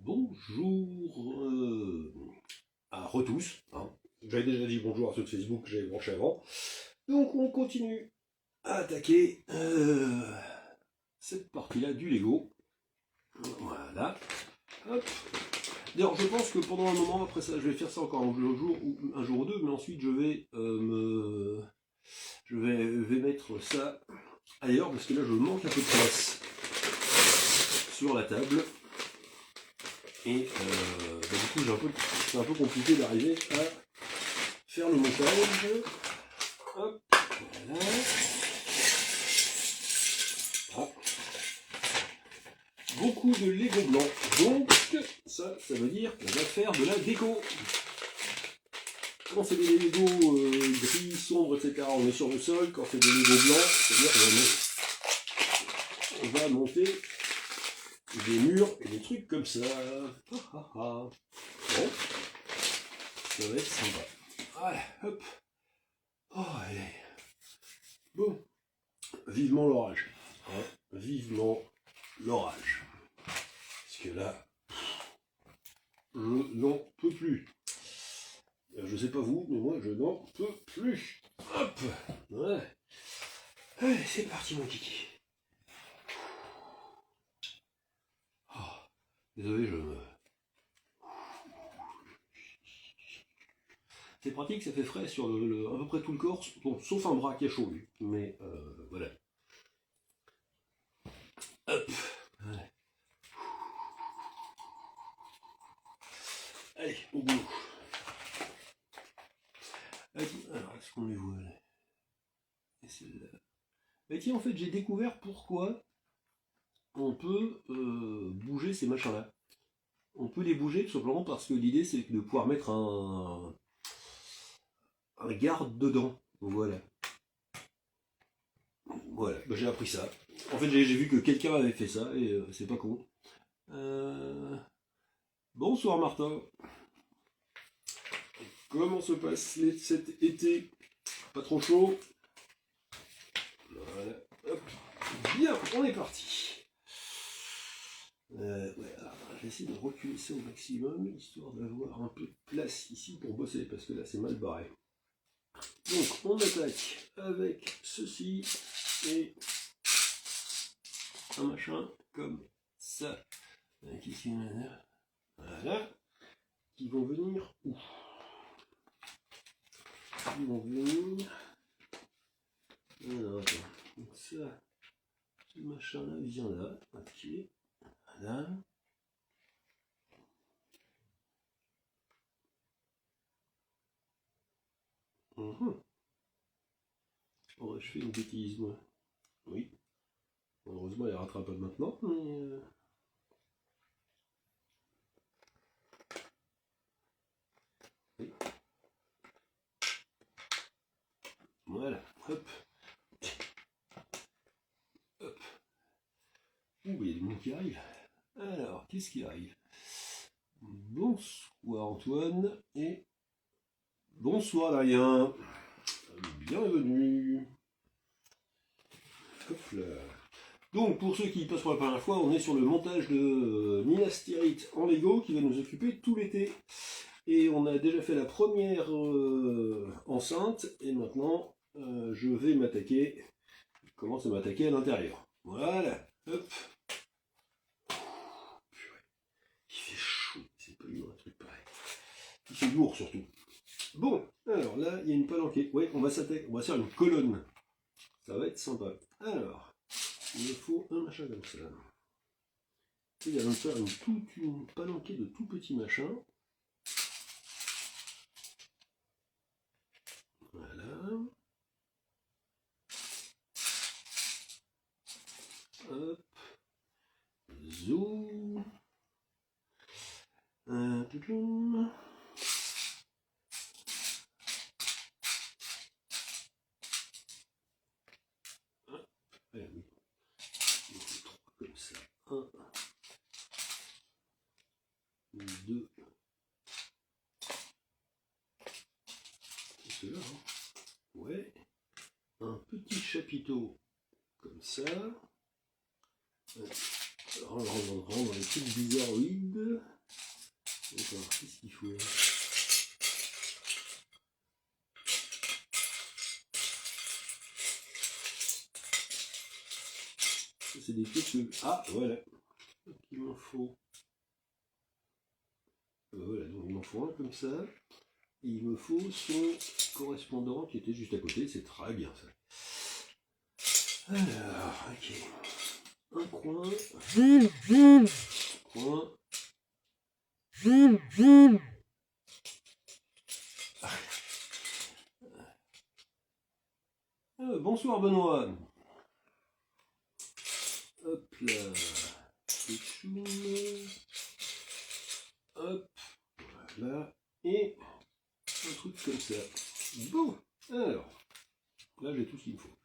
Bonjour à retous. Hein. J'avais déjà dit bonjour à ceux de Facebook que j'avais branché avant. Donc on continue à attaquer cette partie-là du Lego. Voilà. Hop. D'ailleurs, je pense que pendant un moment, après ça, je vais faire ça encore un jour ou deux, mais ensuite je vais mettre ça ailleurs parce que là je manque un peu de place sur la table. Et du coup, c'est un peu compliqué d'arriver à faire le montage. Hop, voilà. Ah. Beaucoup de Lego blanc. Donc, ça veut dire qu'on va faire de la déco. Quand c'est des Lego gris, sombres, etc., on est sur le sol. Quand c'est des Lego blancs, c'est-à-dire qu'on va monter des murs et des trucs comme ça. Bon, ça va être sympa. Allez, hop. Oh, allez. Bon, vivement l'orage. Hein, vivement l'orage. Parce que là, je n'en peux plus. Je sais pas vous, mais moi je n'en peux plus. Hop. Ouais. Allez, c'est parti mon kiki. Désolé, C'est pratique, ça fait frais sur à peu près tout le corps, bon, sauf un bras qui est chaud, mais voilà. Hop. Allez. Allez, au boulot. Alors, est-ce qu'on les voit là? Et celle-là. Mais tiens, en fait, j'ai découvert pourquoi on peut bouger ces machins-là. On peut les bouger tout simplement parce que l'idée c'est de pouvoir mettre un garde dedans. Voilà. Voilà, j'ai appris ça. En fait, j'ai vu que quelqu'un avait fait ça et c'est pas con. Bonsoir Martin. Comment se passe cet été? Pas trop chaud? Voilà. Hop. Bien, on est parti. Ouais, alors, je vais essayer de reculer ça au maximum, histoire d'avoir un peu de place ici pour bosser, parce que là c'est mal barré. Donc on attaque avec ceci et un machin comme ça. Ici, voilà. Qui vont venir où? Ils vont venir. Alors attends. Donc ça, ce machin là vient là. Ok. Voilà. Oh, je fais une bêtise moi. Oui. Heureusement elle rattrape pas maintenant, mais. Oui. Voilà. Hop. Hop. Ouh, il y a des monde qui arrivent. Alors, qu'est-ce qui arrive? Bonsoir Antoine et bonsoir Darien. Bienvenue. Hop là. Donc pour ceux qui passent pour la première fois, on est sur le montage de Minas Tirith en Lego qui va nous occuper tout l'été. Et on a déjà fait la première enceinte et maintenant je vais m'attaquer. Je commence à m'attaquer à l'intérieur. Voilà. Hop. Il fait chaud, c'est pas lourd un truc pareil. Il fait lourd surtout. Bon, alors là, il y a une palanquée. Ouais, on va faire une colonne. Ça va être sympa. Alors, il me faut un machin comme ça. Il va me faire toute une palanquée de tout petits machins. Voilà. Hop. Zoom. Toutoum. Allez, oui. Comme ça. 1, 2. C'est là, hein. Ouais. Un petit chapiteau comme ça. Rendre les trucs bizarroïdes. D'accord, qu'est-ce qu'il faut là? C'est des trucs que... Ah, voilà. Il m'en faut. Voilà, donc il m'en faut un comme ça. Et il me faut son correspondant qui était juste à côté. C'est très bien ça. Alors, ok. Un coin. Coin. Bonsoir Benoît. Hop là. Hop. Voilà. Et un truc comme ça. Bon. Alors. Là j'ai tout ce qu'il me faut.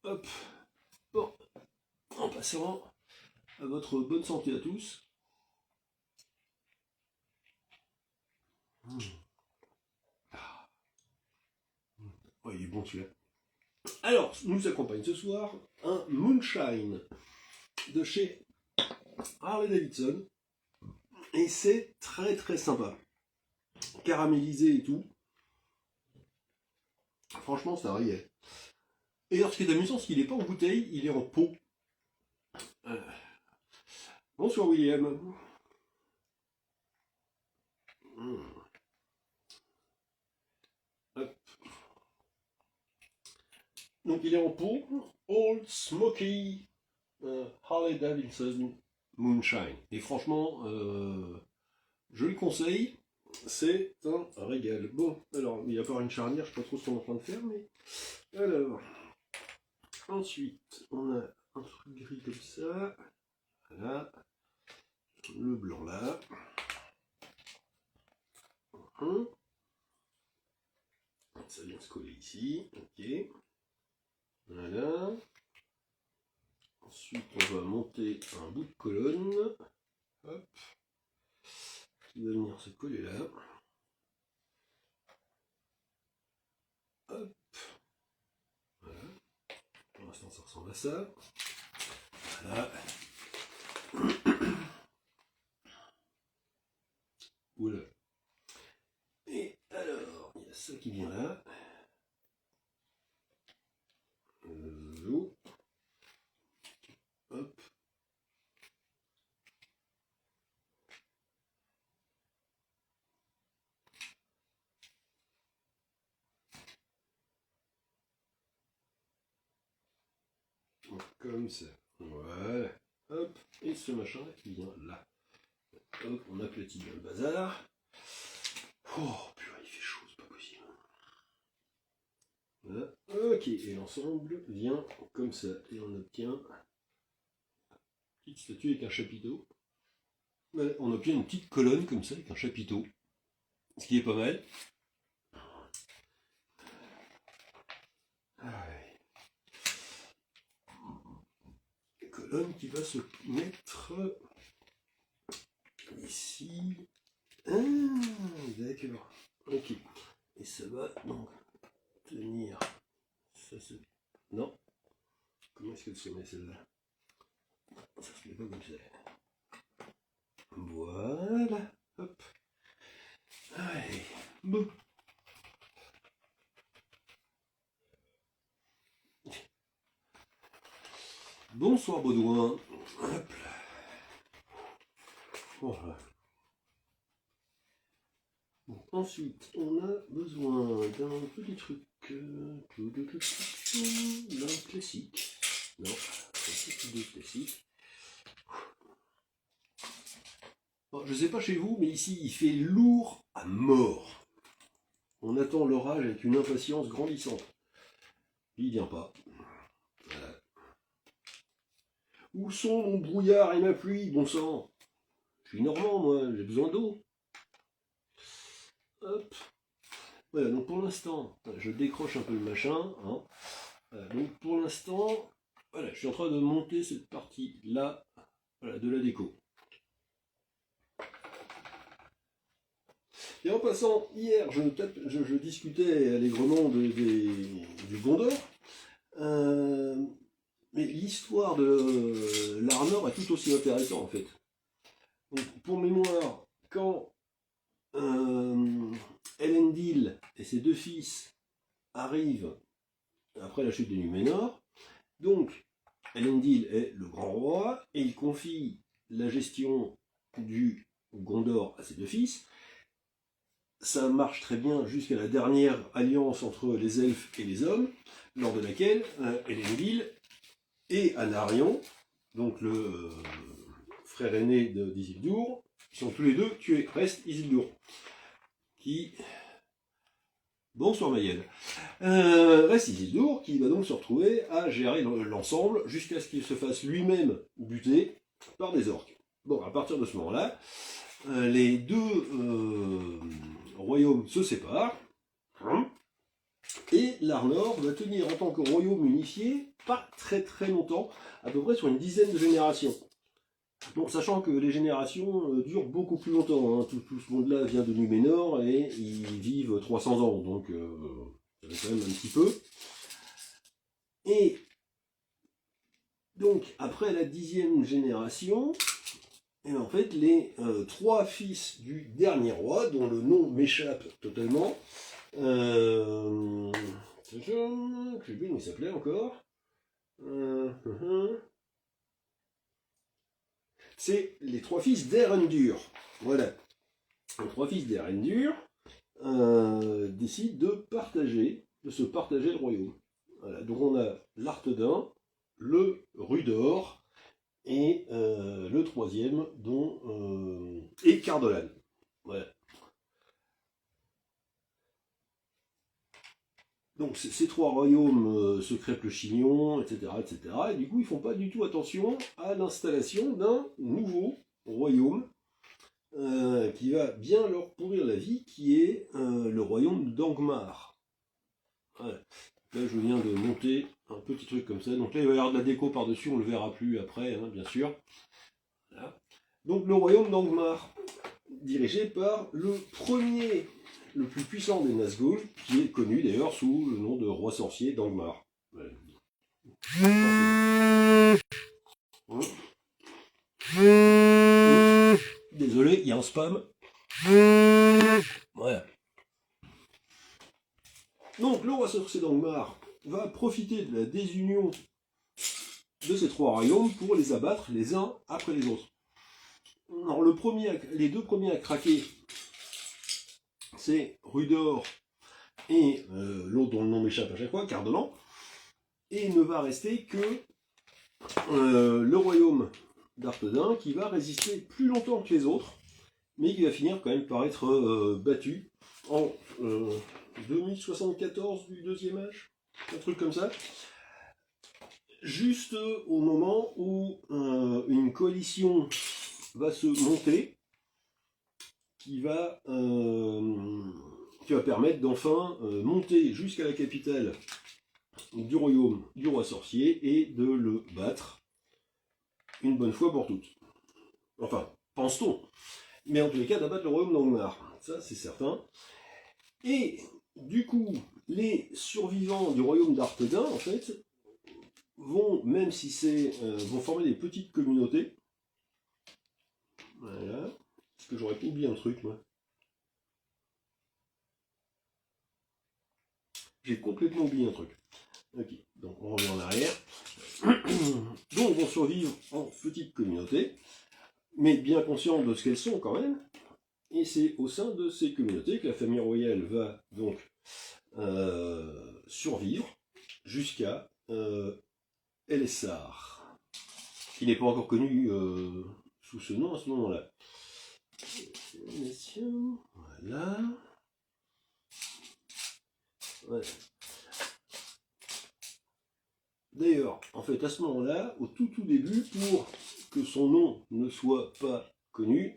Hop. Bon. En passant à votre bonne santé à tous. Oh, il est bon celui-là. Alors, nous accompagne ce soir un Moonshine de chez Harley Davidson. Et c'est très très sympa. Caramélisé et tout. Franchement, c'est un régal. Et alors, ce qui est amusant, c'est qu'il n'est pas en bouteille, il est en pot. Bonsoir William. Hop. Donc il est en pot. Old Smoky Harley Davidson Moonshine. Et franchement, je le conseille. C'est un régal. Bon, alors, il y a pas une charnière, je ne sais pas trop ce qu'on est en train de faire, mais... Alors, ensuite, on a un truc gris comme ça. Voilà. Le blanc là. Ça vient se coller ici. Ok. Voilà. Ensuite, on va monter un bout de colonne. Hop. Qui va venir se coller là. Hop. Voilà. Pour l'instant, ça ressemble à ça. Voilà. Voilà. Et alors, il y a ça qui vient là. Hop. Comme ça. Voilà. Hop. Et ce machin là qui vient là. Hop, on aplatit bien le bazar. Oh, purée, il fait chaud, c'est pas possible. Voilà. Ok, et l'ensemble vient comme ça. Et on obtient une petite statue avec un chapiteau. Voilà, on obtient une petite colonne comme ça avec un chapiteau. Ce qui est pas mal. Colonne qui va se mettre ici. Ah, d'accord. Ok. Et ça va donc tenir. Ça se... Non. Comment est-ce qu'elle se met celle-là? Ça se met pas comme ça. Voilà. Hop. Allez. Bon. Bonsoir Baudouin. Hop là. Voilà. Bon, ensuite, on a besoin d'un petit truc. D'un classique. Non, c'est de classique. Bon, je sais pas chez vous, mais ici il fait lourd à mort. On attend l'orage avec une impatience grandissante. Il vient pas. Voilà. Où sont mon brouillard et ma pluie, bon sang? Je suis normand, moi, j'ai besoin d'eau. Hop. Voilà, donc pour l'instant, je décroche un peu le machin. Hein. Voilà, donc pour l'instant, voilà, je suis en train de monter cette partie-là, voilà, de la déco. Et en passant, hier, je discutais allègrement du Gondor. Mais l'histoire de l'Arnor est tout aussi intéressante en fait. Donc, pour mémoire, quand Elendil et ses deux fils arrivent après la chute de Númenor, donc Elendil est le grand roi et il confie la gestion du Gondor à ses deux fils. Ça marche très bien jusqu'à la dernière alliance entre les elfes et les hommes, lors de laquelle Elendil et Anarion, donc le frère aîné d'Isildur, sont tous les deux tués. Reste Isildur, qui... Bonsoir Mayel. Reste Isildur, qui va donc se retrouver à gérer l'ensemble, jusqu'à ce qu'il se fasse lui-même buter par des orques. Bon, à partir de ce moment-là, les deux royaumes se séparent, et l'Arnor va tenir en tant que royaume unifié pas très très longtemps, à peu près sur une dizaine de générations. Bon, sachant que les générations durent beaucoup plus longtemps, hein. Tout ce monde-là vient de Númenor et ils vivent 300 ans, donc ça fait quand même un petit peu. Et donc, après la 10e génération, et en fait, les 3 fils du dernier roi, dont le nom m'échappe totalement, je sais plus comment il s'appelait encore. C'est les 3 fils d'Erendur. Voilà. Les 3 fils d'Erendur décident de se partager le royaume. Voilà. Donc on a l'Arthedain, le Rudor, et le 3e, et Cardolan. Voilà. Donc ces 3 royaumes se crêpent le chignon, etc., etc. Et du coup, ils font pas du tout attention à l'installation d'un nouveau royaume qui va bien leur pourrir la vie, qui est le royaume d'Angmar. Voilà. Là, je viens de monter un petit truc comme ça. Donc là, il va y avoir de la déco par-dessus, on ne le verra plus après, hein, bien sûr. Voilà. Donc le royaume d'Angmar, dirigé par le premier, le plus puissant des Nazgûl, qui est connu d'ailleurs sous le nom de roi sorcier d'Angmar. Voilà. Désolé, il y a un spam. Voilà. Donc le roi sorcier d'Angmar va profiter de la désunion de ces 3 royaumes pour les abattre les uns après les autres. Alors les 2 premiers à craquer, c'est Rudor et l'autre dont le nom m'échappe à chaque fois, Cardolan. Et il ne va rester que le royaume d'Arthedain qui va résister plus longtemps que les autres, mais qui va finir quand même par être battu en 2074 du 2e âge, un truc comme ça. Juste au moment où une coalition va se monter, qui va permettre d'enfin monter jusqu'à la capitale du royaume du roi sorcier et de le battre une bonne fois pour toutes. Enfin, pense-t-on. Mais en tous les cas, d'abattre le royaume d'Angmar. Ça, c'est certain. Et du coup, les survivants du royaume d'Arthedain, en fait, vont, même si c'est, vont former des petites communautés. Voilà. Est-ce que j'aurais pas oublié un truc, moi? J'ai complètement oublié un truc. Ok, donc on revient en arrière. Donc vont survivre en petites communautés, mais bien conscients de ce qu'elles sont quand même. Et c'est au sein de ces communautés que la famille royale va donc survivre jusqu'à Elessar, qui n'est pas encore connu sous ce nom à ce moment-là. Voilà. Ouais. D'ailleurs, en fait, à ce moment-là, au tout début, pour que son nom ne soit pas connu,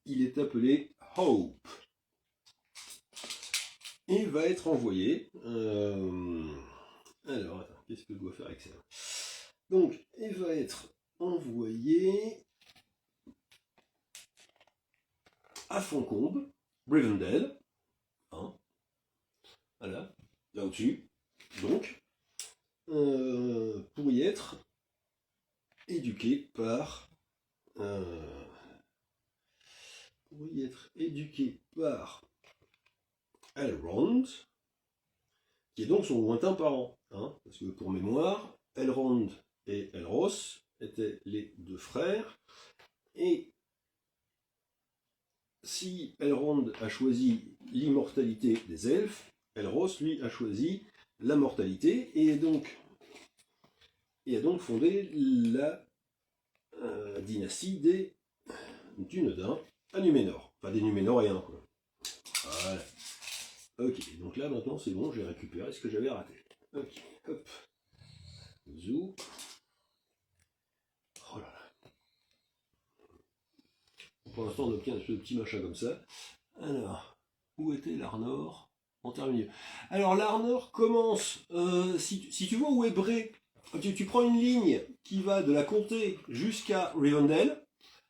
il est appelé Hope. Et va être envoyé. Alors, attends, qu'est-ce que je dois faire avec ça? Donc, il va être envoyé à Foncombe, Rivendell, hein, voilà, là au-dessus, donc, pour y être éduqué par pour y être éduqué par Elrond, qui est donc son lointain parent, hein, parce que pour mémoire, Elrond et Elros étaient les deux frères, et si Elrond a choisi l'immortalité des elfes, Elros, lui, a choisi la mortalité, et a donc fondé la dynastie des Dunedain à Numénor. Enfin, des Numénoriens, quoi. Voilà. Ok, donc là, maintenant, c'est bon, j'ai récupéré ce que j'avais raté. Ok, hop. Zou. Oh là là. Pour l'instant, on obtient ce petit machin comme ça. Alors, où était l'Arnor en terminus. Alors, l'Arnor commence, si tu vois où est Bré, tu prends une ligne qui va de la comté jusqu'à Rivendell,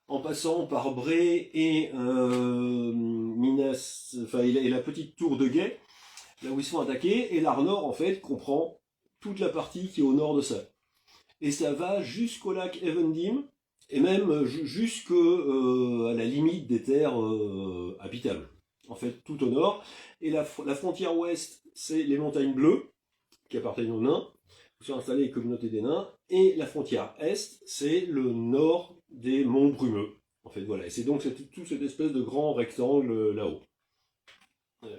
en passant par Bré et Minas, enfin, et la petite tour de guet, là où ils sont attaqués, et l'Arnor, en fait, comprend toute la partie qui est au nord de ça. Et ça va jusqu'au lac Evendim, et même jusqu'à la limite des terres habitables. En fait, tout au nord. Et la frontière ouest, c'est les montagnes bleues, qui appartiennent aux nains, où sont installées les communautés des nains. Et la frontière est, c'est le nord des monts brumeux. En fait, voilà. Et c'est donc toute cette espèce de grand rectangle là-haut. Voilà.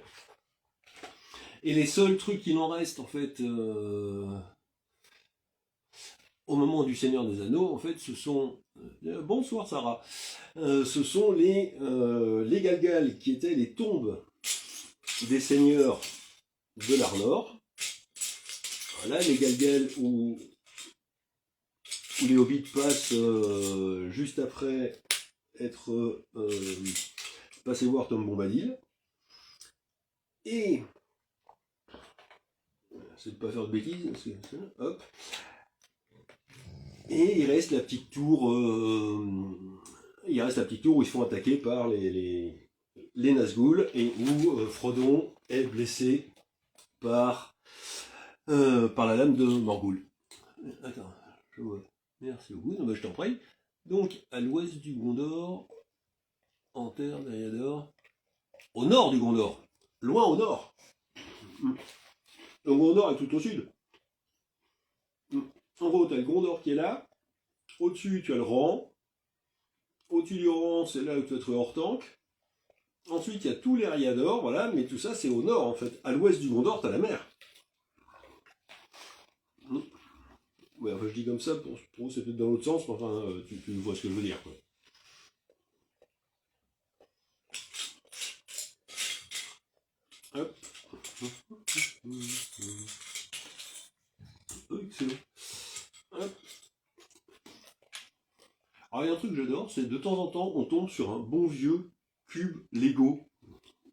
Et les seuls trucs qu'il en reste, en fait, au moment du Seigneur des Anneaux, en fait, ce sont... bonsoir Sarah. Ce sont les Galgal, qui étaient les tombes des seigneurs de l'Arnor. Voilà, les Galgal où les hobbits passent juste après être passés voir Tom Bombadil. Et c'est de ne pas faire de bêtises, parce que, hop. Et il reste la petite tour où ils se font attaquer par les Nazgûl, et où Frodon est blessé par la lame de Morgul. Attends, je vois. Merci beaucoup. Non, bah, je t'en prie. Donc, à l'ouest du Gondor, en terre d'Eriador, au nord du Gondor, loin au nord. Le Gondor est tout au sud. En gros, tu as le Gondor qui est là. Au-dessus, tu as le rang. Au-dessus du rang, c'est là où tu vas trouver Hortank. Ensuite, il y a tous les Eriador, voilà, mais tout ça, c'est au nord, en fait. À l'ouest du Gondor, tu as la mer. Ouais, enfin, je dis comme ça, pour vous, c'est peut-être dans l'autre sens, mais enfin, tu vois ce que je veux dire, quoi. Hop. Excellent. Hop. Alors, il y a un truc que j'adore, c'est de temps en temps, on tombe sur un bon vieux cube Lego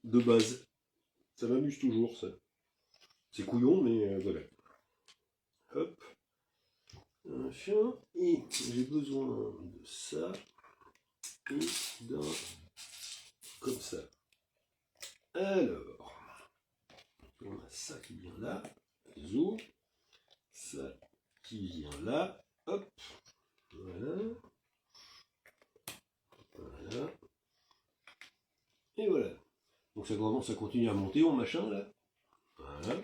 de base. Ça m'amuse toujours, ça. C'est couillon, mais voilà. Hop. Un chien. Et j'ai besoin de ça. Et d'un... comme ça. Alors. On a ça qui vient là. Zou. Ça qui vient là. Hop. Voilà. Voilà. Et voilà. Donc ça commence à continuer à monter en machin là. Voilà.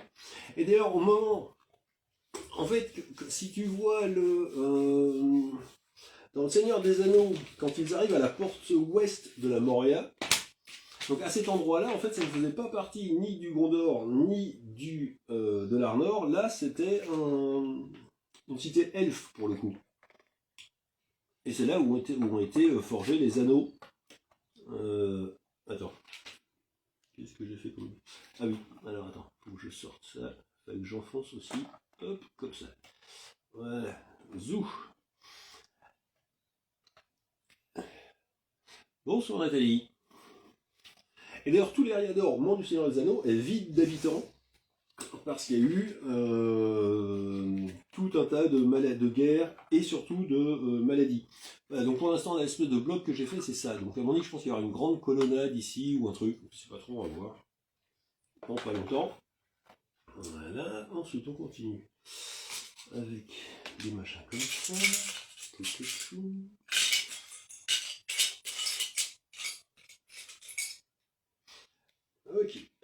Et d'ailleurs au moment, en fait, si tu vois dans le Seigneur des Anneaux, quand ils arrivent à la porte ouest de la Moria, donc à cet endroit-là, en fait, ça ne faisait pas partie ni du Gondor ni de l'Arnor. Là, c'était une cité elfe pour le coup. Et c'est là où ont été forgés les anneaux. Attends. Qu'est-ce que j'ai fait comme... Ah oui, alors attends, faut que je sorte ça. Faut que j'enfonce aussi. Hop, comme ça. Voilà. Zou. Bonsoir Nathalie. Et d'ailleurs, tous les Eriador, au moment du Seigneur des Anneaux, est vide d'habitants. Parce qu'il y a eu tout un tas de guerres et surtout de maladies. Voilà, donc pour l'instant, l'espèce de bloc que j'ai fait, c'est ça. Donc à mon avis, je pense qu'il y aura une grande colonnade ici ou un truc. Je sais pas trop, on va voir. Dans pas longtemps. Voilà. Ensuite, on continue avec des machins comme ça.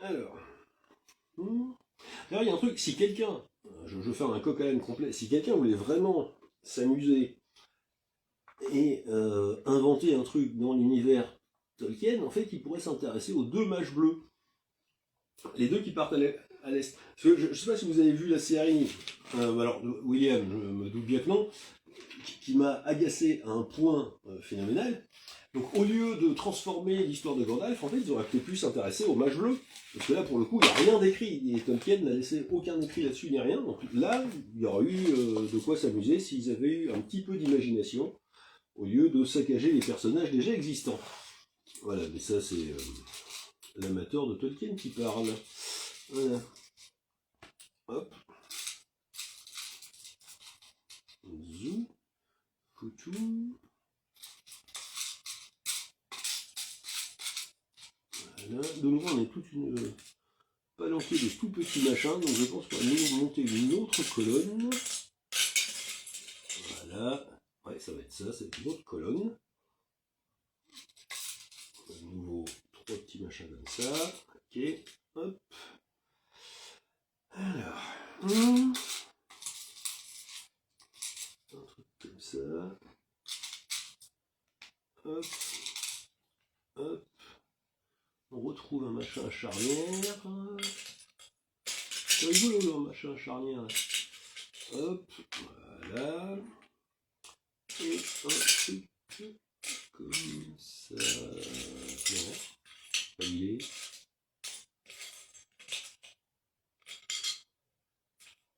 Alors. D'ailleurs, il y a un truc, si quelqu'un, je fais un coq à l'âne complet, si quelqu'un voulait vraiment s'amuser et inventer un truc dans l'univers Tolkien, en fait, il pourrait s'intéresser aux deux mages bleus. Les deux qui partent à l'est. Parce que je ne sais pas si vous avez vu la série, alors William, je me doute bien que non, qui m'a agacé à un point phénoménal. Donc au lieu de transformer l'histoire de Gandalf, en fait, ils auraient peut-être pu s'intéresser aux mages bleus. Parce que là, pour le coup, il n'y a rien d'écrit. Et Tolkien n'a laissé aucun écrit là-dessus, ni rien. Donc là, il y aurait eu de quoi s'amuser s'ils avaient eu un petit peu d'imagination, au lieu de saccager les personnages déjà existants. Voilà, mais ça, c'est l'amateur de Tolkien qui parle. Voilà. Hop. Zou. Foutou. Voilà. De nouveau, on est toute une palanquée de tout petits machins, donc je pense qu'on va nous monter une autre colonne. Voilà. Ouais, ça va être ça, c'est une autre colonne. De nouveau, trois petits machins comme ça. Ok, hop. Alors. Un truc comme ça. Hop. Hop. On retrouve un machin charnière. C'est rigolo un machin charnière. Hop. Voilà. Et un truc comme ça. Non. Pas il est.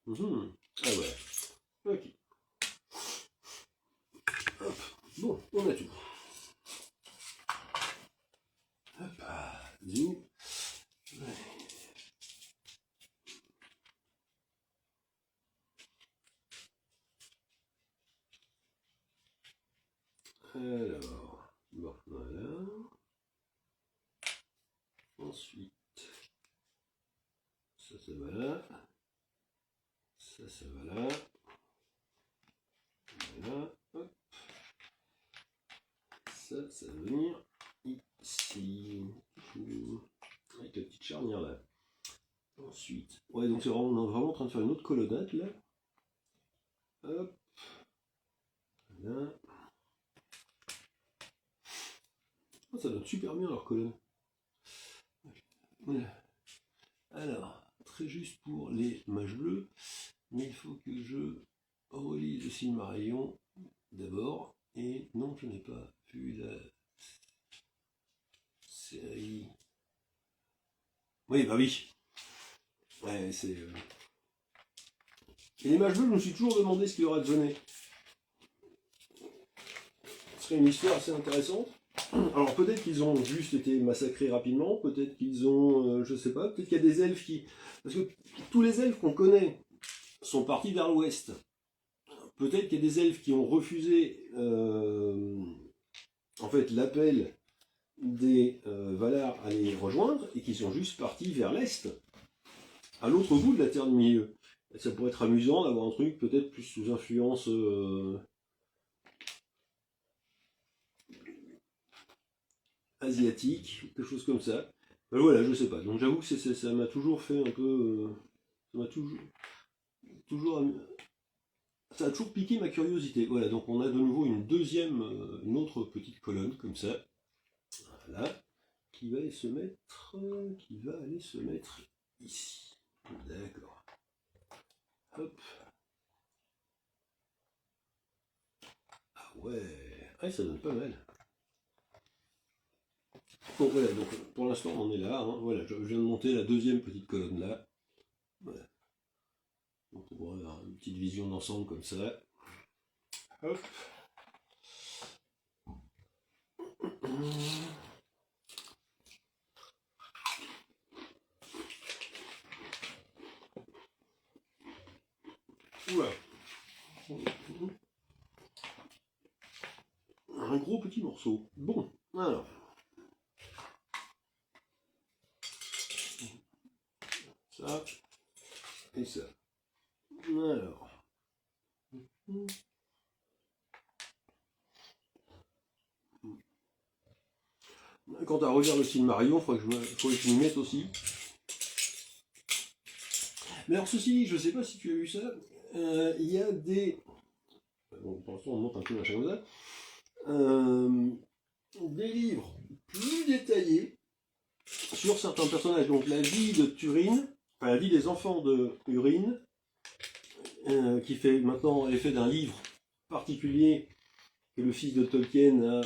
Ah ouais. Ok. Hop. Bon, on a tout. Hop. Zoom. Ouais. Alors. Bon, voilà. Ensuite. Ça va là. Ça va là. Voilà. Hop. Ça va venir ici. Avec la petite charnière là. Ensuite. Ouais, donc c'est vraiment, on est vraiment en train de faire une autre colonnade là. Hop. Voilà. Oh, ça donne super bien leur colonne. Voilà. Alors, très juste pour les mages bleus, mais il faut que je relise le Silmarillion d'abord. Et non, je n'ai pas vu la série. Oui, bah oui. Ouais, c'est. Et les mages bleus, je me suis toujours demandé ce qu'il aurait donné. Ce serait une histoire assez intéressante. Alors peut-être qu'ils ont juste été massacrés rapidement, peut-être qu'ils ont, je sais pas, peut-être qu'il y a des elfes qui... Parce que tous les elfes qu'on connaît sont partis vers l'ouest. Peut-être qu'il y a des elfes qui ont refusé en fait l'appel des Valar à les rejoindre et qui sont juste partis vers l'est, à l'autre bout de la Terre du Milieu. Et ça pourrait être amusant d'avoir un truc peut-être plus sous influence asiatique, quelque chose comme ça. Ben voilà, je sais pas. Donc j'avoue que ça m'a toujours fait un peu... ça m'a toujours... Ça a toujours piqué ma curiosité. Voilà, donc on a de nouveau une deuxième, une autre petite colonne comme ça. Voilà. Qui va aller se mettre ici. D'accord. Hop. Ah ouais. Ah, ça donne pas mal. Bon voilà, donc pour l'instant on est là. Hein. Voilà, je viens de monter la deuxième petite colonne là. Voilà. Donc on va avoir une petite vision d'ensemble comme ça. Hop. Oula. Un gros petit morceau. Bon, alors. Ça et ça. Alors. Quant à relire le Silmarillion, il faudrait que je m'y mette aussi. Mais alors ceci, je ne sais pas si tu as vu ça, il y a des... Bon, pour l'instant on monte un peu machin comme ça. Des livres plus détaillés sur certains personnages. Donc la vie de Turin, enfin la vie des enfants de Urine, qui fait maintenant l'effet d'un livre particulier que le fils de Tolkien a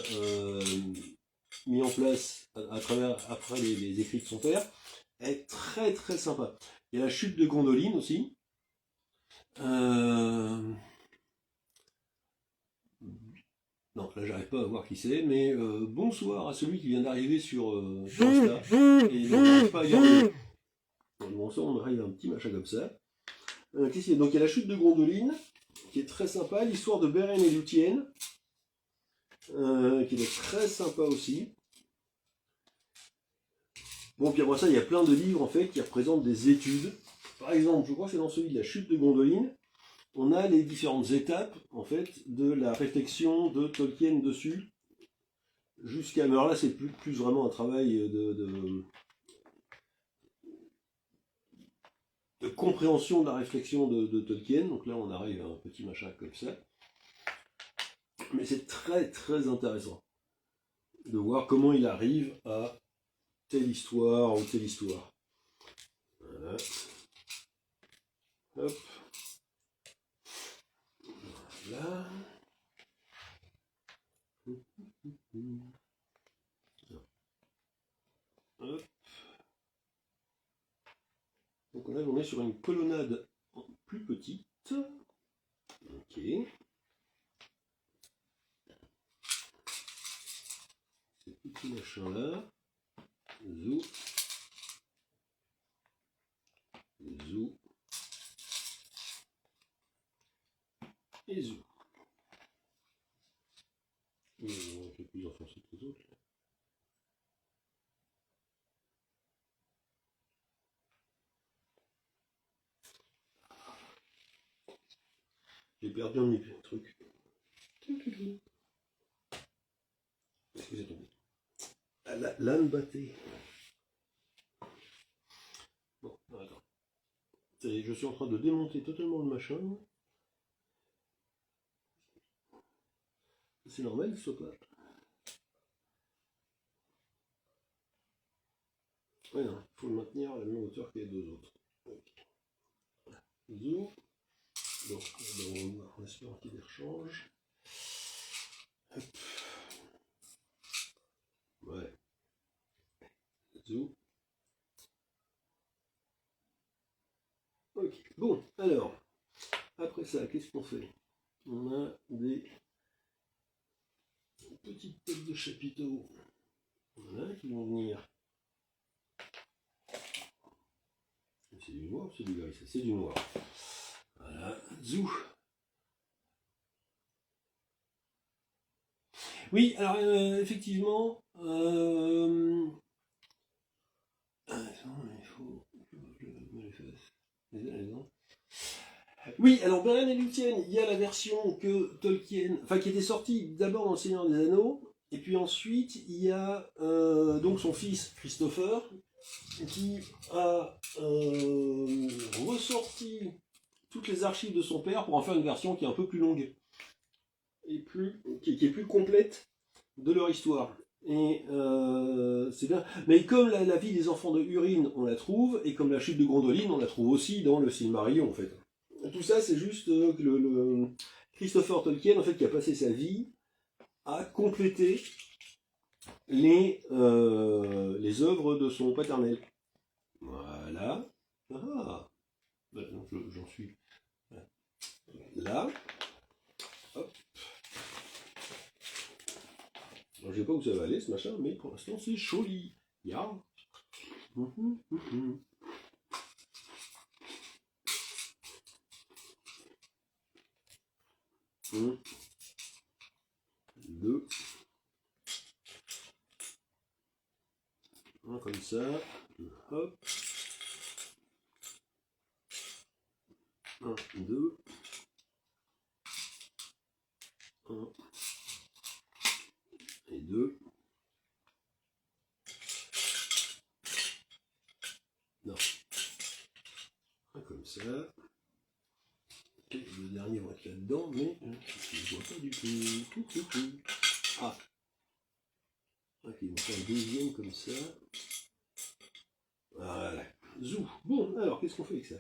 mis en place après les écrits de son père, est très très sympa. Il y a la chute de Gondoline aussi. Non, là j'arrive pas à voir qui c'est, mais bonsoir à celui qui vient d'arriver sur Insta, et on n'arrive pas à garder. Bon, ça on arrive à un petit machin comme ça. Donc il y a la chute de Gondoline, qui est très sympa, l'histoire de Beren et Luthien, qui est très sympa aussi. Bon, puis après ça, il y a plein de livres en fait qui représentent des études. Par exemple, je crois que c'est dans celui de la chute de Gondoline, on a les différentes étapes en fait de la réflexion de Tolkien dessus, jusqu'à... Alors là, c'est plus vraiment un travail de compréhension de la réflexion de Tolkien. Donc là, on arrive à un petit machin comme ça. Mais c'est très très intéressant de voir comment il arrive à telle histoire ou telle histoire. Voilà. Hop. Là. Hop. Donc là, on est sur une colonnade plus petite. Ok. Ces petits machins là. Zou. Zou. Et zou. On fait plus enfoncé que les autres. J'ai perdu un de mes trucs. Qu'est-ce que j'ai tombé? L'âne batté. Bon, attends. Je suis en train de démonter totalement le machin. C'est normal, il soit pas. Ouais, non, il faut le maintenir à la même hauteur que les deux autres. Zou. Donc, on espère qu'il les rechange. Hop. Ouais. Zou. Ok. Bon, alors, après ça, qu'est-ce qu'on fait? On a des petites têtes de chapiteaux, voilà, qui vont venir. C'est du noir ou c'est du gris? C'est du noir. Voilà, zou. Oui, alors effectivement, il faut que je me les fasse. Oui, alors Beren et Luthien, il y a la version que Tolkien, enfin qui était sortie d'abord dans Le Seigneur des Anneaux, et puis ensuite il y a donc son fils Christopher qui a ressorti toutes les archives de son père pour en faire une version qui est un peu plus longue et qui est plus complète de leur histoire. Et c'est bien. Mais comme la vie des enfants de Urine, on la trouve, et comme la chute de Gondoline, on la trouve aussi dans le Silmarillion, en fait. Tout ça, c'est juste que le Christopher Tolkien, en fait, qui a passé sa vie à compléter les œuvres de son paternel. Voilà. Ah, j'en suis là. Hop. Alors, je sais pas où ça va aller ce machin, mais pour l'instant c'est joli. Ya. Un, deux. Un comme ça. Hop. Un, deux. Un. Et deux. Non. Un comme Voilà. Ok, le dernier va être là-dedans, mais je ne vois pas du tout. Ah. Ok, on va faire un deuxième comme ça. Voilà. Zou. Bon, alors, qu'est-ce qu'on fait avec ça?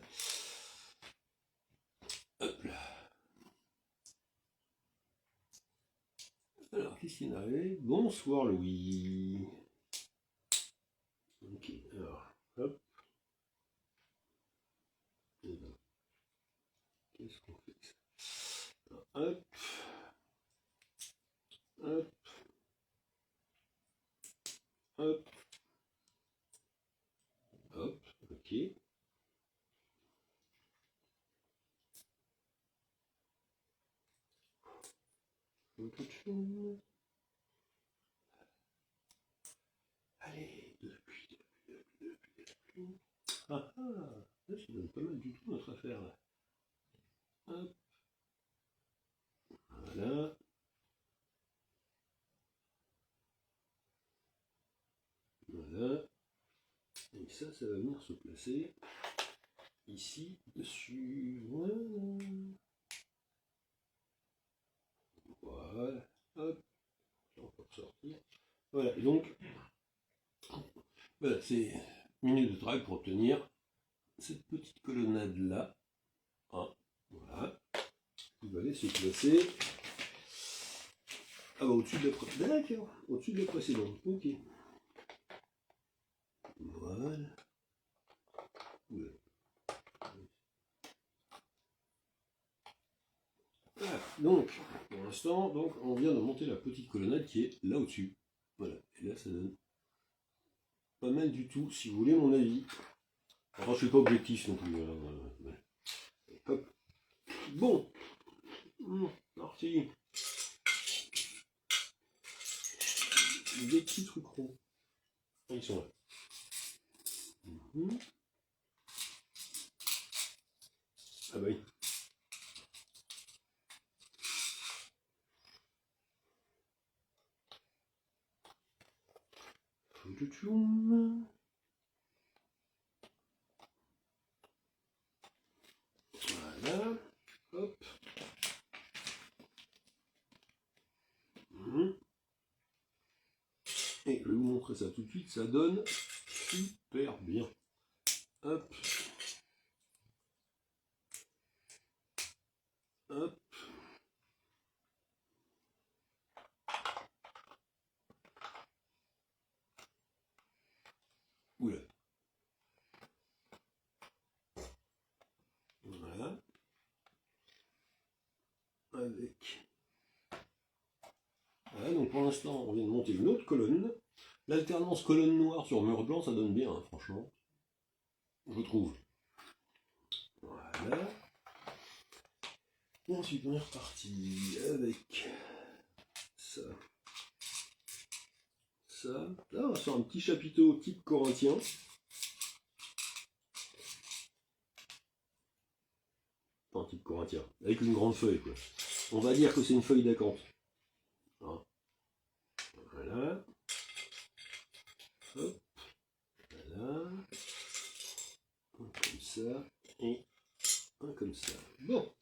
Hop là. Alors, qu'est-ce qu'il y en avait? Bonsoir, Louis. Ok, alors, hop. Et ben, qu'est-ce qu'on fait avec ça? Alors, hop. Hop. Hop. Hop. Ok. Allez, depuis. Ah ah, là, ça donne pas mal du tout notre affaire là. Hop, voilà, voilà. Et ça va venir se placer ici, dessus. Voilà. Voilà. Hop, on peut ressortir. Voilà, et donc, voilà, c'est une minute de travail pour obtenir cette petite colonnade là. Hein, voilà. Qui va aller se placer. Ah bah au-dessus de la précédente. D'accord, au-dessus de la précédente. Ok. Voilà. Voilà. Voilà. Donc, pour l'instant, donc, on vient de monter la petite colonnade qui est là au-dessus. Voilà. Et là, ça donne pas mal du tout, si vous voulez mon avis. Alors, je suis pas objectif non plus. Voilà. Hop. Bon. Parti. Des petits trucs ronds. Ils sont là. Ah bah oui. Voilà. Hop. Et je vais vous montrer ça tout de suite. Ça donne super bien. Hop. Hop. Oula. Voilà. Avec. Voilà, donc pour l'instant, on vient de monter une autre colonne. L'alternance colonne noire sur mur blanc, ça donne bien, hein, franchement. Je trouve. Voilà. Et ensuite, on est reparti avec ça. Ça. Là, on va faire un petit chapiteau type corinthien. Enfin, type corinthien. Avec une grande feuille, quoi. On va dire que c'est une feuille d'acanthe. Hein. Voilà. Hop. Voilà. Un comme ça. Et un comme ça. Bon.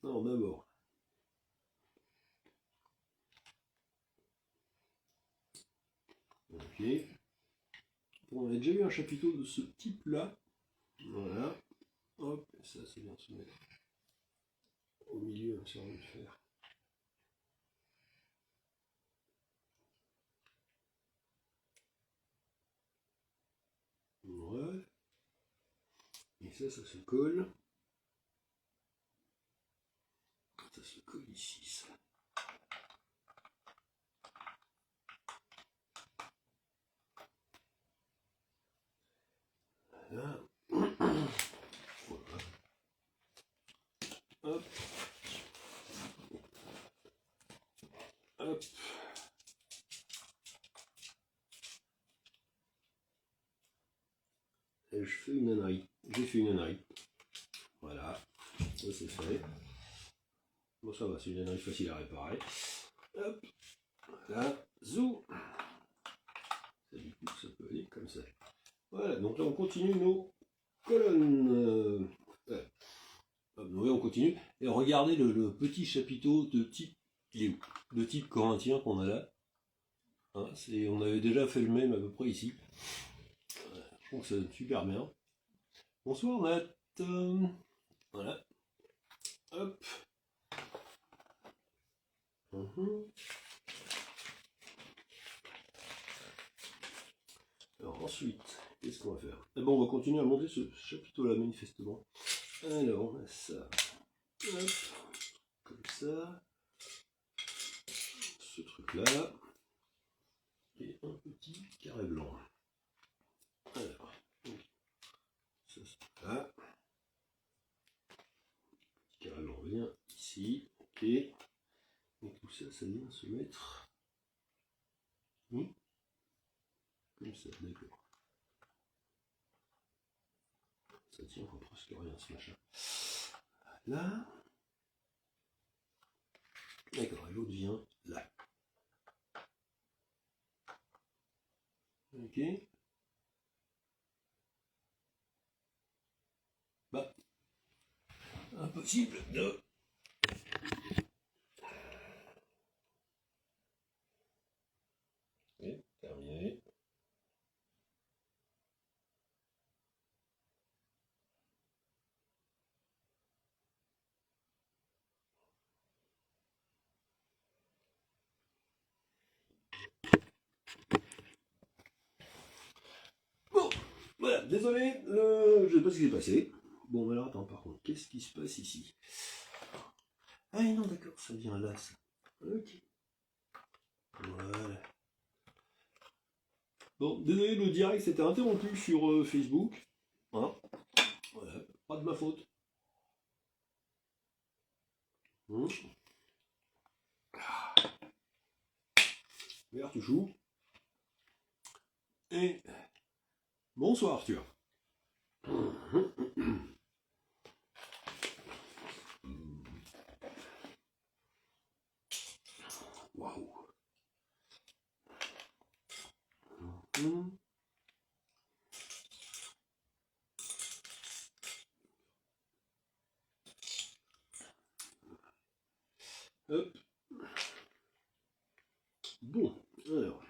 Alors d'abord. Ok. Bon, on a déjà eu un chapiteau de ce type-là. Voilà. Hop, ça c'est bien de se mettre au milieu, ça va le faire. Voilà. Et ça se colle. Ça se colle ici, ça. Voilà. Voilà. Hop. Hop. Et je fais une ânerie. J'ai fait une ânerie. Voilà. Ça c'est fait. Bon ça va, c'est une ânerie facile à réparer. Hop. Voilà. Zou. Ça, du coup, ça peut aller comme ça. Voilà, donc là, on continue nos colonnes. Oui, on continue. Et regardez le petit chapiteau de type, de type corinthien qu'on a là. Hein, on avait déjà fait le même à peu près ici. Je trouve que ça donne super bien. Bonsoir Nat. Voilà. Hop. Alors ensuite, qu'est-ce qu'on va faire? Eh ben, on va continuer à monter ce chapiteau-là, manifestement. Alors, on a ça. Hop. Comme ça. Ce truc-là. Et un petit carré blanc. Alors, ça c'est là. Petit carré blanc vient ici. Ok. Et tout ça, ça vient se mettre. Comme ça, d'accord. Ça tient pour presque rien ce machin. Là. D'accord, et l'autre vient là. Ok. Bah. Impossible de. Et terminé. Bon, voilà, désolé, je sais pas ce qui s'est passé. Bon, alors attends, par contre, qu'est-ce qui se passe ici? Ah non, d'accord, ça vient là, ça. Ok. Voilà. Bon, désolé, le direct s'était interrompu sur Facebook. Hein, voilà, pas de ma faute. Vert, tu joues. Et bonsoir, Arthur. Waouh. Hop. Bon, alors.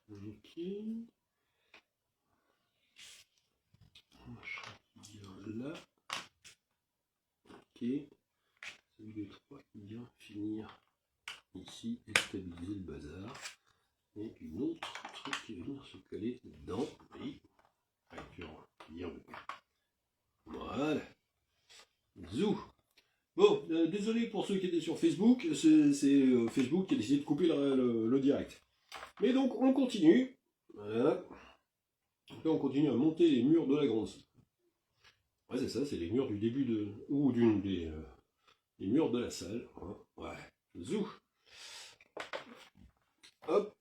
Ok. Là. Ok. Celui de 3 qui vient finir ici et stabiliser le bazar. Et une autre truc qui va venir se caler dedans. Et voilà. Zou. Bon, désolé pour ceux qui étaient sur Facebook, c'est Facebook qui a décidé de couper le direct. Mais donc on continue. Voilà. Là on continue à monter les murs de la grande salle. Ouais, c'est ça, c'est les murs du début de. Ou d'une des. Les murs de la salle. Hein. Ouais. Zou. Hop.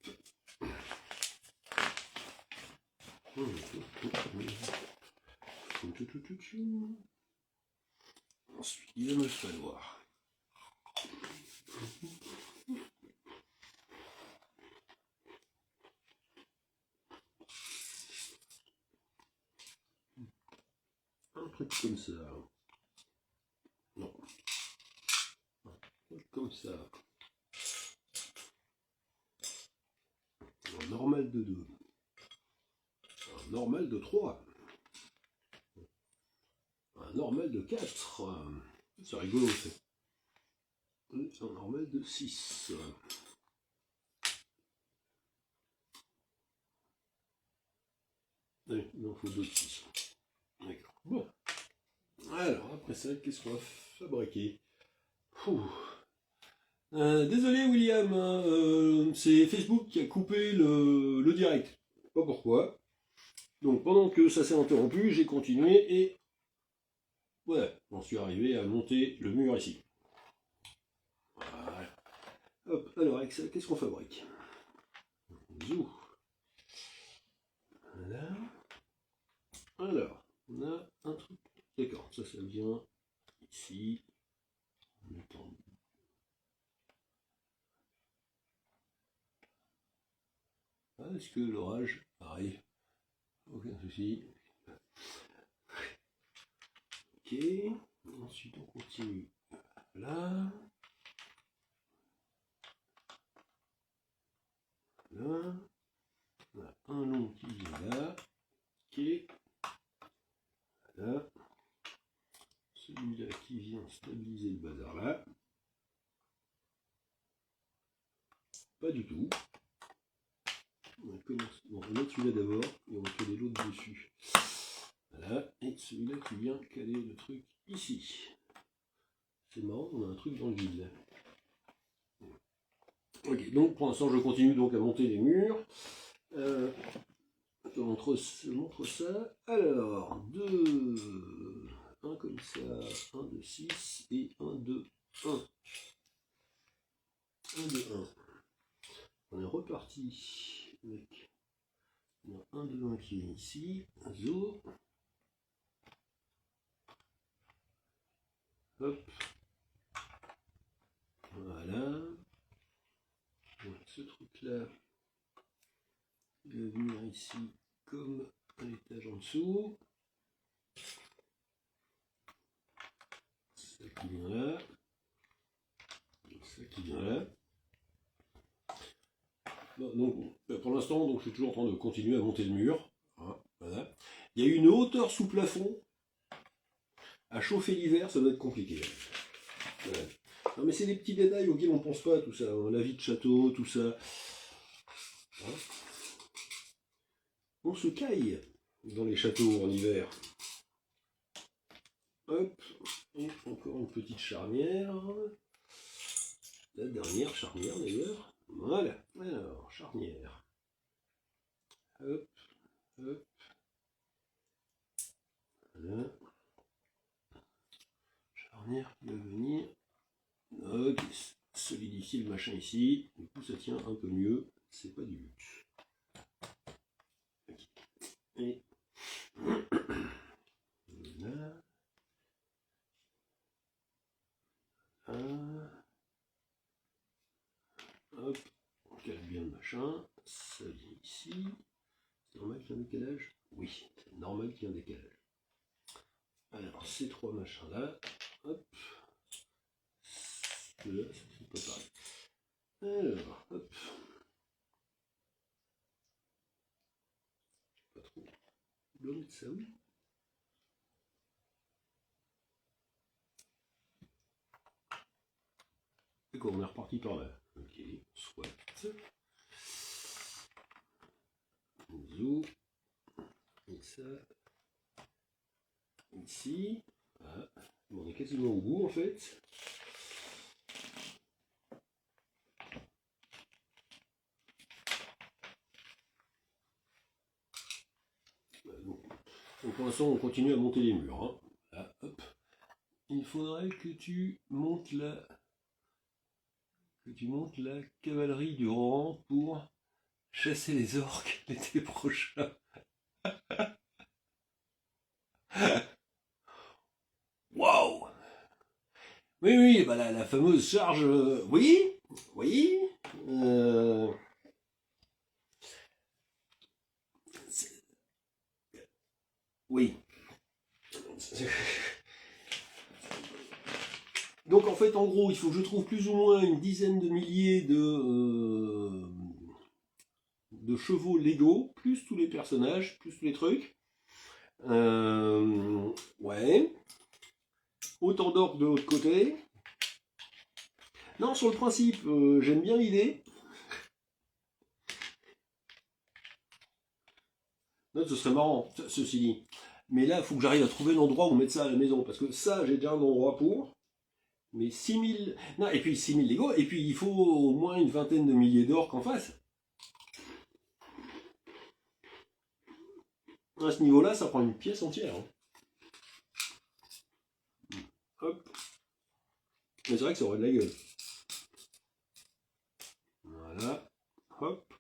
Ensuite, il va me falloir. Un truc comme ça. Non. Un truc comme ça. Un normal de 2. Un normal de 3. Un normal de 4. C'est rigolo, c'est. Un normal de 6. Allez, il en faut 2 de 6. D'accord. Bon. Alors, après ça, qu'est-ce qu'on va fabriquer? Désolé, William, c'est Facebook qui a coupé le direct. Pas pourquoi. Donc, pendant que ça s'est interrompu, j'ai continué et voilà, j'en suis arrivé à monter le mur ici. Voilà. Hop, alors avec ça, qu'est-ce qu'on fabrique? Zou. Voilà. vient ici. En mettant... Ah, est-ce que l'orage arrive? Aucun souci. Ok. Ensuite, on continue là. Là. On a un long qui vient là. Ok. Là. Celui-là qui vient stabiliser le bazar là. Pas du tout. On commence. Bon, on va mettre celui-là d'abord et on va coller l'autre dessus. Voilà. Et celui-là qui vient caler le truc ici. C'est marrant, on a un truc dans le vide. Ok, donc pour l'instant je continue donc à monter les murs. Je montre ça. Alors, un comme ça, un de 6 et un de 1. Un de 1. On est reparti avec un de 1 qui est ici. Un zo. Hop. Voilà. Donc, ce truc-là, il va venir ici comme un étage en dessous. Ça qui vient là. Ça qui vient là. Bon, donc, pour l'instant, je suis toujours en train de continuer à monter le mur. Hein, voilà. Il y a une hauteur sous plafond. À chauffer l'hiver, ça doit être compliqué. Voilà. Non, mais c'est des petits détails auxquels on ne pense pas, tout ça. La vie de château, tout ça. Hein, on se caille dans les châteaux en hiver. Hop. Et encore une petite charnière. La dernière charnière d'ailleurs. Voilà. Alors, charnière. Hop. Hop. Voilà. Charnière qui va venir. Ok. Solidifier le machin ici. Du coup, ça tient un peu mieux. C'est pas du luxe. Okay. Et voilà. Hop, on cale bien le machin, ça vient ici. C'est normal qu'il y ait un décalage? Oui, c'est normal qu'il y ait un décalage. Alors, ces trois machins là, hop, là, c'est pas pareil. Alors, hop, pas trop. Je dois mettre ça où? D'accord, on est reparti par là. Ok, soit. Zo. Et ça. Ici. Voilà. On est quasiment au bout en fait. Donc pour l'instant on continue à monter les murs. Hein. Là, hop. Il faudrait que tu montes la cavalerie du Rohan pour chasser les orques l'été prochain. Waouh! Oui, oui, bah la fameuse charge. Oui, oui. Oui. Donc en fait, en gros, il faut que je trouve plus ou moins une dizaine de milliers de chevaux légaux, plus tous les personnages, plus tous les trucs. Ouais. Autant d'orques de l'autre côté. Non, sur le principe, j'aime bien l'idée. Non, ce serait marrant, ceci dit. Mais là, il faut que j'arrive à trouver l'endroit où mettre ça à la maison. Parce que ça, j'ai déjà un endroit pour. Mais 6000... Non, et puis 6000 Lego. Et puis, il faut au moins une vingtaine de milliers d'orques en face. À ce niveau-là, ça prend une pièce entière. Hein. Hop. Mais c'est vrai que ça aurait de la gueule. Voilà. Hop.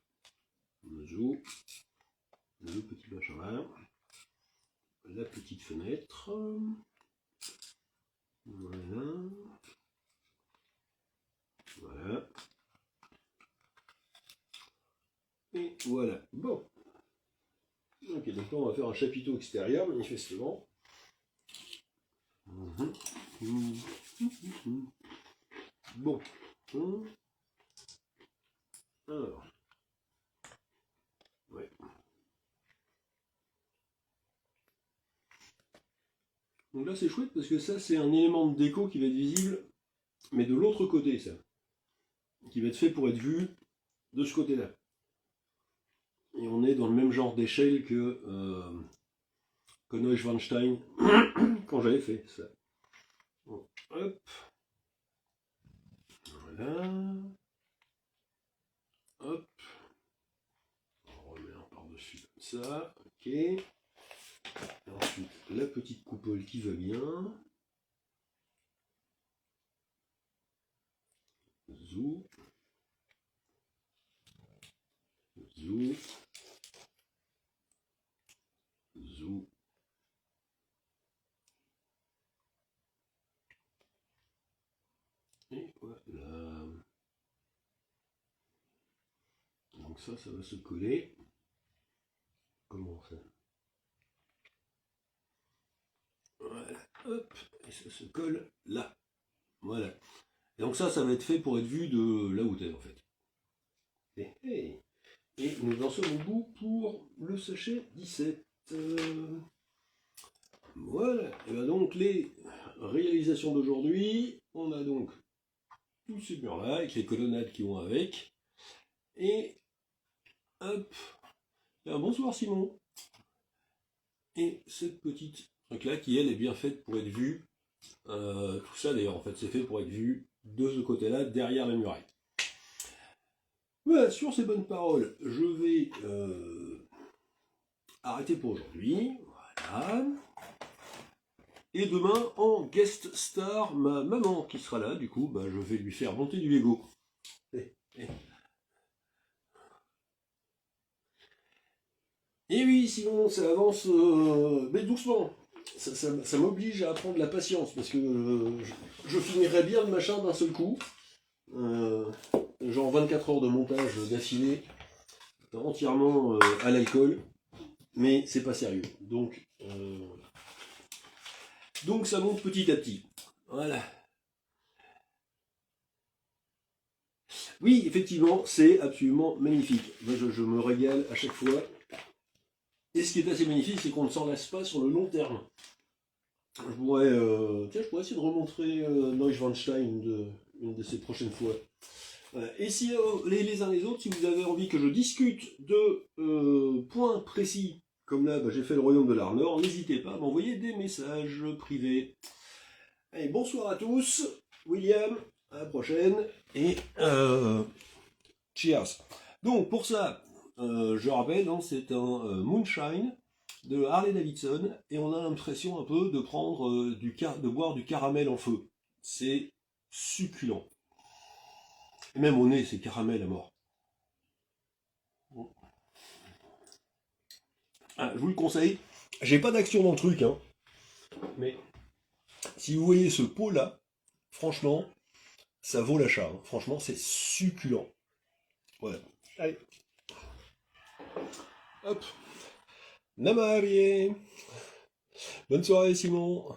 On joue. Le petit machin là. La petite fenêtre. Voilà. Voilà. Et voilà. Bon. Ok, donc là on va faire un chapiteau extérieur, manifestement. Bon. Alors. Ouais. Donc là c'est chouette parce que ça c'est un élément de déco qui va être visible, mais de l'autre côté ça. Qui va être fait pour être vu de ce côté-là. Et on est dans le même genre d'échelle que Neuschwanstein quand j'avais fait ça. Bon, hop. Voilà. Hop. On remet un par-dessus comme ça. Ok. Et ensuite, la petite coupole qui va bien. Zou. Zou. Zou. Et voilà. Donc ça va se coller. Comment ça? Voilà. Hop. Et ça se colle là. Voilà. Et donc ça va être fait pour être vu de là où t'es en fait. Et nous en sommes au bout pour le sachet 17. Voilà. Et bien donc les réalisations d'aujourd'hui, on a donc tous ces murs-là, avec les colonnades qui vont avec. Et hop. Et bonsoir Simon. Et cette petite truc-là qui elle est bien faite pour être vue. Tout ça d'ailleurs en fait c'est fait pour être vu de ce côté-là, derrière la muraille. Voilà, sur ces bonnes paroles, je vais arrêter pour aujourd'hui. Voilà. Et demain, en guest star, ma maman qui sera là, du coup, je vais lui faire monter du Lego. Et oui, sinon ça avance, mais doucement. Ça m'oblige à apprendre la patience, parce que je finirais bien le machin d'un seul coup. Genre 24 heures de montage d'affilée, entièrement à l'alcool, mais c'est pas sérieux. Donc ça monte petit à petit. Voilà. Oui, effectivement, c'est absolument magnifique. Moi, je me régale à chaque fois. Et ce qui est assez magnifique, c'est qu'on ne s'en lasse pas sur le long terme. Je pourrais essayer de remontrer Neuschwanstein une de ces prochaines fois. Et si les uns les autres, si vous avez envie que je discute de points précis, comme là j'ai fait le royaume de l'Arnor, n'hésitez pas à m'envoyer des messages privés. Allez, bonsoir à tous, William, à la prochaine, et cheers. Donc pour ça, je rappelle, c'est un moonshine de Harley Davidson, et on a l'impression un peu de prendre de boire du caramel en feu. C'est succulent. Et même au nez, c'est caramel à mort. Ah, je vous le conseille. J'ai pas d'action dans le truc, hein. Mais si vous voyez ce pot là, franchement, ça vaut l'achat. Hein. Franchement, c'est succulent. Voilà. Allez. Hop. Namarie. Bonne soirée, Simon.